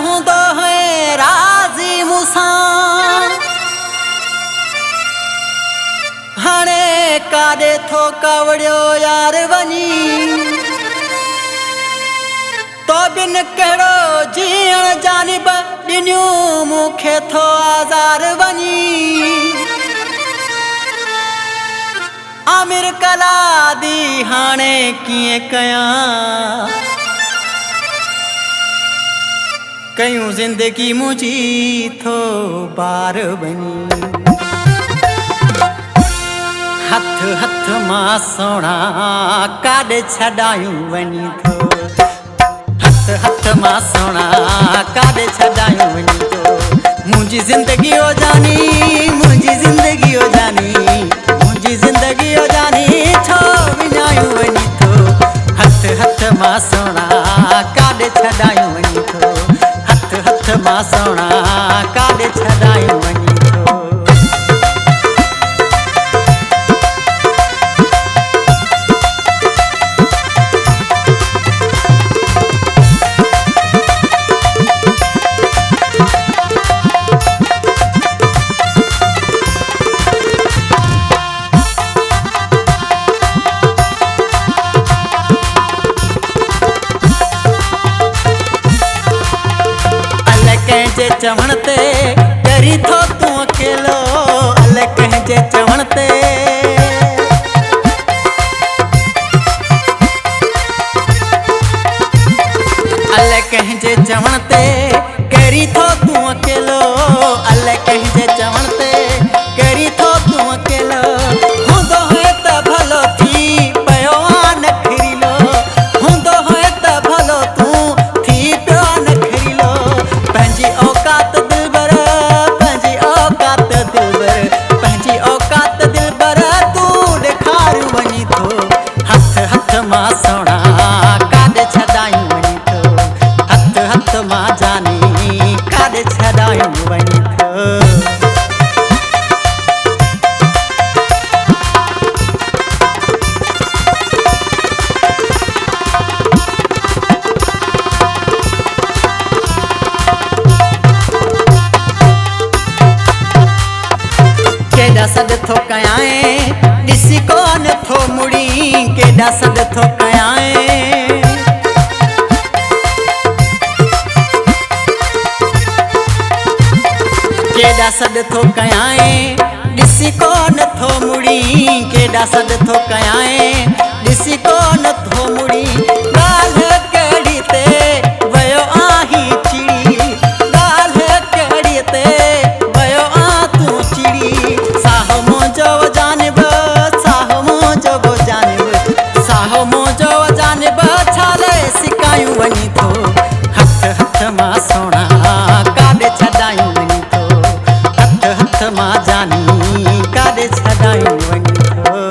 हूंदो है राज़ी मूंसां हाणे काॾे थो कवड़ियो यार वञी तो बिन कहिड़ो जीअण जानिब ॾिनियूं मूंखे थो आज़ार वञी आमिर कला दी हाणे कीअं कयां कयूं ज़िंदगी मुंहिंजी थो बार वञी हथ हथ मां सोना काॾे छॾायूं वञी थो हथ हथ मां सोना काॾे छॾायूं वञी थो मुंहिंजी ज़िंदगी ओ जानी मुंहिंजी ज़िंदगी ओ जानी मुंहिंजी ज़िंदगी ओ जानी छो विञायूं वञी थो हथ हथ मां सोना काॾे छॾायूं वञी थो हथ हथ मां सोना काॾे छॾायूं वञी थो कंहिंजे चवण ते करी थो तूं अकेलो अल कंहिंजे चवण ते अल कंहिंजे चवण ते करी थो तूं अकेलो अल कंहिंजे चवण ते करी थो तूं अकेलो हूंदो है त भलो थी पियो आ नखरीलो हूंदो है त भलो तूं थी पियो आ नखरीलो पंहिंजी औकात दिलबर पंहिंजी औकात दिलबर पंहिंजी औकात दिलबर तूं ॾेखार वञी थो हथ हथ मां सोना काॾे छॾायूं वञी थो हथ हथ मां जानी काॾे छॾायूं वञी थो केॾा सॾ थो कयां ॾिसी कोन थो मुड़ी केॾा सॾ थो कयां केॾा सॾ थो कयां ॾिसी कोन थो मुड़ी केॾा सॾ थो कयां ॾिसी कोन थो मुड़ी ॻाल्हि कहिड़ी ते वियो आहीं चिड़ी ॻाल्हि कहिड़ी ते वियो आ तूं चिड़ी साहो मुंहिंजो जानिब साहो मुंहिंजो जानिब साहो मुंहिंजो जानिब छाले सिकायूं वञी थो हथ हथ मां सोना काॾे छॾायूं वञी थो हथ हथ मां जानी काॾे छॾायूं वञी थो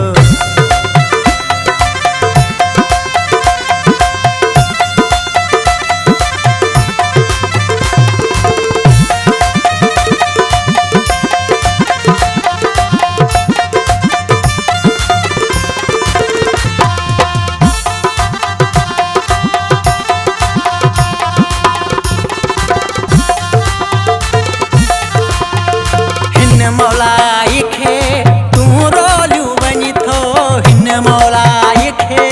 मौलाई खे तूं रोलियूं वञी थो हिन मौलाई खे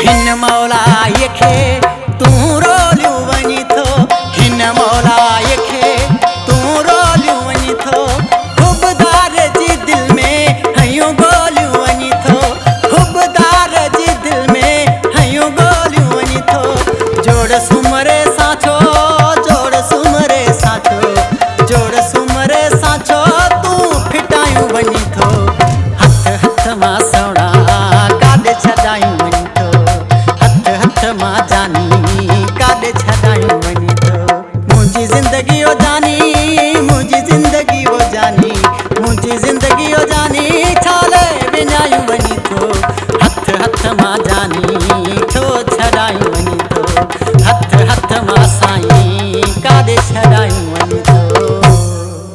हिन मौलाई खे तूं रोलियूं वञी थो हिन मौलाई खे तूं रोलियूं वञी थो हुबदार जी दिलि में हयूं गोलियूं वञी थो हुबदार जी दिलि में हयूं गोलियूं वञी थो जोड़ सुमरे साचो जोड़ सुमरे साचो जोड़ सुमरे साचो तूं फिटायूं वञी थो हथ हथ मां सोना काॾे छॾायूं वञी थो हथ हथ मां जानी काॾे छॾायूं वञी थो मुंहिंजी ज़िंदगी ओ जानी मुंहिंजी ज़िंदगी ओ जानी मुंहिंजी ज़िंदगी ओ जानी छाले विञायूं वञी थो हथ हथ मां जानी छो छॾायूं वञी थो हथ हथ मां साईं काॾे छॾायूं